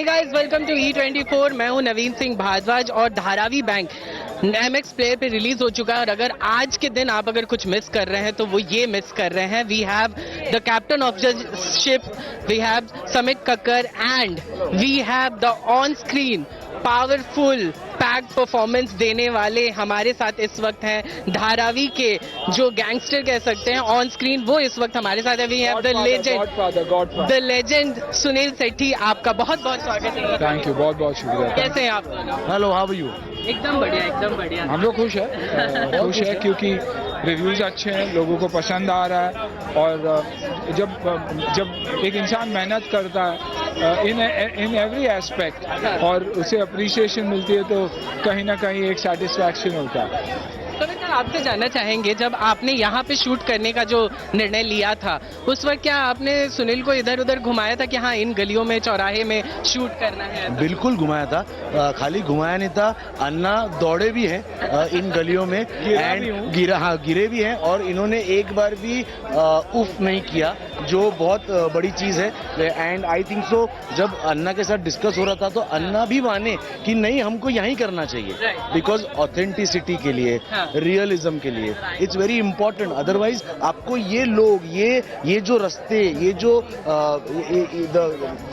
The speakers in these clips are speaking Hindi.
Hey guys, welcome to E24। मैं हूं नवीन सिंह भारद्वाज और धारावी बैंक MX प्लेयर पे रिलीज हो चुका है। और अगर आज के दिन आप अगर कुछ मिस कर रहे हैं तो वो ये मिस कर रहे हैं। We have the captain of the ship, we have Samit Kakkar and we have the on screen powerful pack performance देने वाले हमारे साथ इस वक्त हैं धारावी के जो गैंगस्टर कह सकते हैं ऑन स्क्रीन, वो इस वक्त हमारे साथ है। We have the legend Sunil Sethi. आपका बहुत बहुत स्वागत है। थैंक यू, बहुत बहुत शुक्रिया। कैसे हैं आप? Hello, how are you? एकदम बढ़िया, एकदम बढ़िया। हम लोग खुश है क्योंकि रिव्यूज अच्छे हैं, लोगों को पसंद आ रहा है। और जब एक इंसान मेहनत करता है इन एवरी एस्पेक्ट और उसे अप्रिसिएशन मिलती है तो कहीं ना कहीं एक सेटिस्फैक्शन होता है। सर, आपसे जानना चाहेंगे, जब आपने यहाँ पे शूट करने का जो निर्णय लिया था उस वक्त क्या आपने सुनील को इधर उधर घुमाया था कि हाँ इन गलियों में चौराहे में शूट करना है? बिल्कुल घुमाया था, खाली घुमाया नहीं था, अन्ना दौड़े भी हैं इन गलियों में एंड गिरे भी हैं और इन्होंने एक बार भी उफ नहीं किया, जो बहुत बड़ी चीज है। एंड आई थिंक सो जब अन्ना के साथ डिस्कस हो रहा था तो अन्ना भी माने कि नहीं, हमको यहीं करना चाहिए बिकॉज ऑथेंटिसिटी के लिए, रियलिज्म के लिए इट्स वेरी इंपॉर्टेंट। अदरवाइज आपको ये लोग ये जो रास्ते, ये जो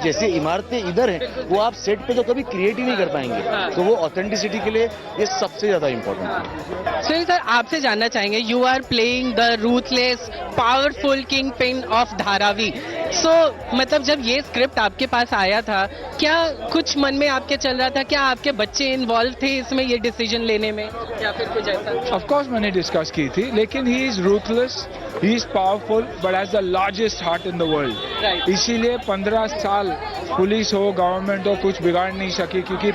जैसे इमारतें इधर हैं वो आप सेट पे तो कभी क्रिएट ही नहीं कर पाएंगे। तो वो ऑथेंटिसिटी के लिए ये सबसे ज्यादा इंपॉर्टेंट है। सुनील सर, आपसे जानना चाहेंगे, you are playing the ruthless powerful kingpin of Dharavi. So मतलब जब ये स्क्रिप्ट आपके पास आया था, क्या कुछ मन में आपके चल रहा था? क्या आपके बच्चे इन्वॉल्व थे इसमें, ये डिसीजन लेने में, या फिर कुछ ऐसा? ऑफ कोर्स मैंने डिस्कस की थी, लेकिन he is ruthless, he is powerful but has the largest heart in the world. इसीलिए 15 साल पुलिस हो, गवर्नमेंट हो, कुछ बिगाड़ नहीं सकी, क्योंकि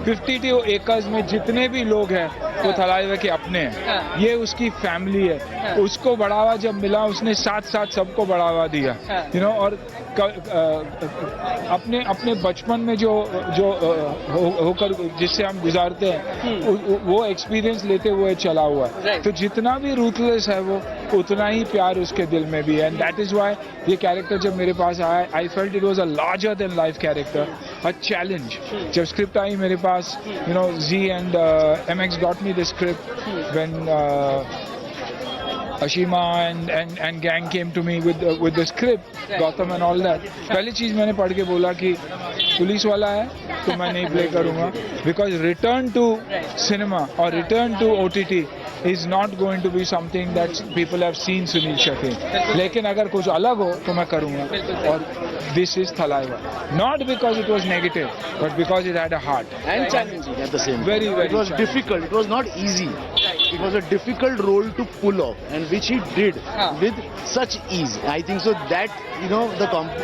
52 एकर्स में जितने भी लोग हैं वो थलाइवा के अपने हैं। ये उसकी फैमिली है। उसको बढ़ावा जब मिला उसने साथ साथ सबको बढ़ावा दिया, यू नो। और अपने बचपन में जो होकर जिससे हम गुजारते हैं वो एक्सपीरियंस लेते हुए चला हुआ है। तो जितना भी रूथलेस है वो उतना ही प्यार उसके दिल में भी है। एंड दैट इज व्हाई ये कैरेक्टर जब मेरे पास आया, I felt it was a larger than life character, a challenge. जब स्क्रिप्ट आई मेरे पास, you know, Zee and MX got me the script when Ashima and gang came to me with the script, Gautam and all that. पहली चीज मैंने पढ़ के बोला कि पुलिस वाला है तो मैं नहीं प्ले करूंगा, because return to cinema or return to OTT is not going to be something that people have seen Sunil Shetty. लेकिन अगर कुछ अलग हो तो मैं करूंगा। और this is Thalaiva, not because it was negative but because it had a heart and challenging at the same time. Very it was difficult, it was not easy. It was a difficult role to pull off and which he did with such ease. I think so that, you know,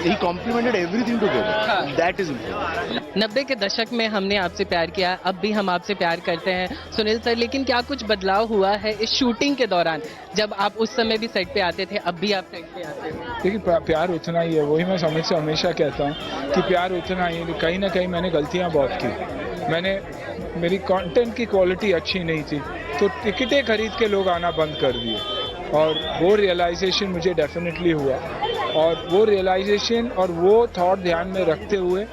he complemented everything together. That is important. 90 के दशक में हमने आपसे प्यार किया, अब भी हम आपसे प्यार करते हैं सुनील सर, लेकिन क्या कुछ बदलाव हुआ है इस शूटिंग के दौरान? जब आप उस समय भी सेट पे आते थे, अब भी आप सेट पे आते हैं। देखिए, प्यार उतना ही है, वही मैं समित से हमेशा कहता हूँ कि प्यार उतना ही है। कहीं ना कहीं मैंने गलतियाँ बहुत की, मेरी कंटेंट की क्वालिटी अच्छी नहीं थी तो टिकटें खरीद के लोग आना बंद कर दिए, और वो रियलाइजेशन मुझे डेफिनेटली हुआ। और वो रियलाइजेशन और वो थॉट ध्यान में रखते हुए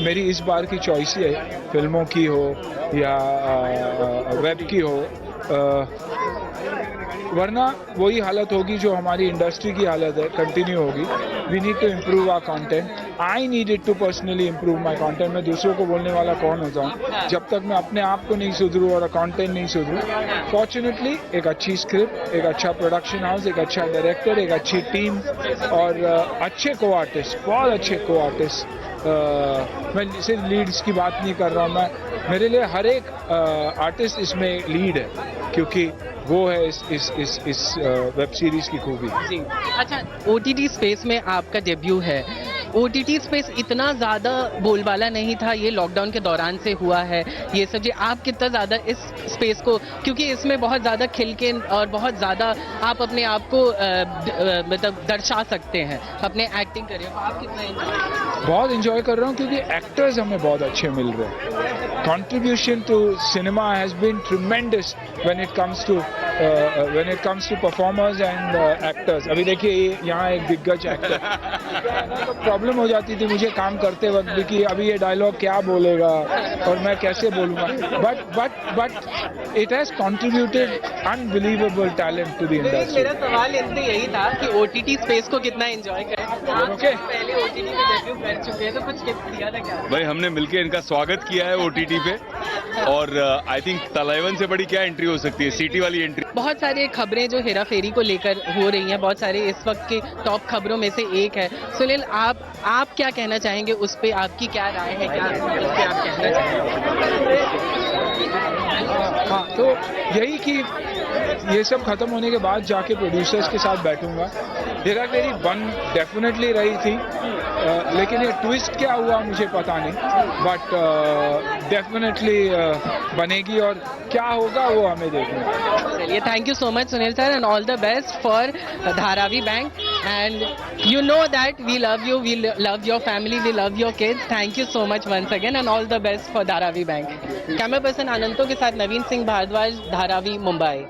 मेरी इस बार की चॉइस है, फिल्मों की हो या वेब की हो, वरना वही हालत होगी जो हमारी इंडस्ट्री की हालत है, कंटिन्यू होगी। We need to improve our content. I needed to personally improve my content. मैं दूसरों को बोलने वाला कौन होता हूँ जब तक मैं अपने आप को नहीं सुधरूँ और कंटेंट नहीं सुधरूँ। फॉर्चुनेटली एक अच्छी स्क्रिप्ट, एक अच्छा प्रोडक्शन हाउस, एक अच्छा डायरेक्टर, एक अच्छी टीम और अच्छे को आर्टिस्ट, बहुत अच्छे को आर्टिस्ट। मैं सिर्फ लीड्स की बात नहीं कर रहा हूँ, मैं मेरे लिए हर एक आर्टिस्ट इसमें लीड है, क्योंकि वो है इस वेब सीरीज की खूबी। जी अच्छा, OTT स्पेस में आपका डेब्यू है। OTT स्पेस इतना ज़्यादा बोलबाला नहीं था, ये लॉकडाउन के दौरान से हुआ है ये सब। जी, आप कितना ज़्यादा इस स्पेस को, क्योंकि इसमें बहुत ज़्यादा खिल के और बहुत ज़्यादा आप अपने आप को मतलब दर्शा सकते हैं अपने एक्टिंग करियर, आप कितना बहुत इंजॉय कर रहा हूँ क्योंकि एक्टर्स हमें बहुत अच्छे मिल रहे हैं। Contribution to cinema has been tremendous when it comes to when it comes to performers and actors, अभी देखिए यहाँ एक दिग्गज एक्टर, तो प्रॉब्लम हो जाती थी मुझे काम करते वक्त भी कि अभी ये डायलॉग क्या बोलेगा और मैं कैसे बोलूँगा, but it has contributed unbelievable talent to the industry. मेरा सवाल इनसे यही था कि ओटीटी स्पेस को कितना एंजॉय करें। आप Okay. पहले ओटीटी में डेब्यू कर चुके हैं, तो कुछ टिप्स दिया था क्या? भाई हमने मिलके इनका स्वागत किया है ओटीटी पे, और आई थिंक तलाइवन से बड़ी क्या एंट्री हो सकती है, सीटी वाली एंट्री। बहुत सारी खबरें जो हेरा फेरी को लेकर हो रही हैं, बहुत सारे इस वक्त के टॉप खबरों में से एक है। सुनील, आप क्या कहना चाहेंगे उस पे, आपकी क्या राय है, क्या इस पे आप कहना चाहेंगे? हाँ, तो यही कि ये सब खत्म होने के बाद जाके प्रोड्यूसर्स के साथ बैठूंगा। हेरा फेरी बन डेफिनेटली रही थी, लेकिन ये ट्विस्ट क्या हुआ मुझे पता नहीं, बट डेफिनेटली बनेगी और क्या होगा वो हमें देखना है। चलिए, thank you so much Sunil sir, and all the best for Dharavi bank, and you know that we love you, we love your family, we love your kids. Thank you so much once again and all the best for Dharavi Bank. Camera person आनंदों के साथ नवीन सिंह भारद्वाज, धारावी, मुंबई।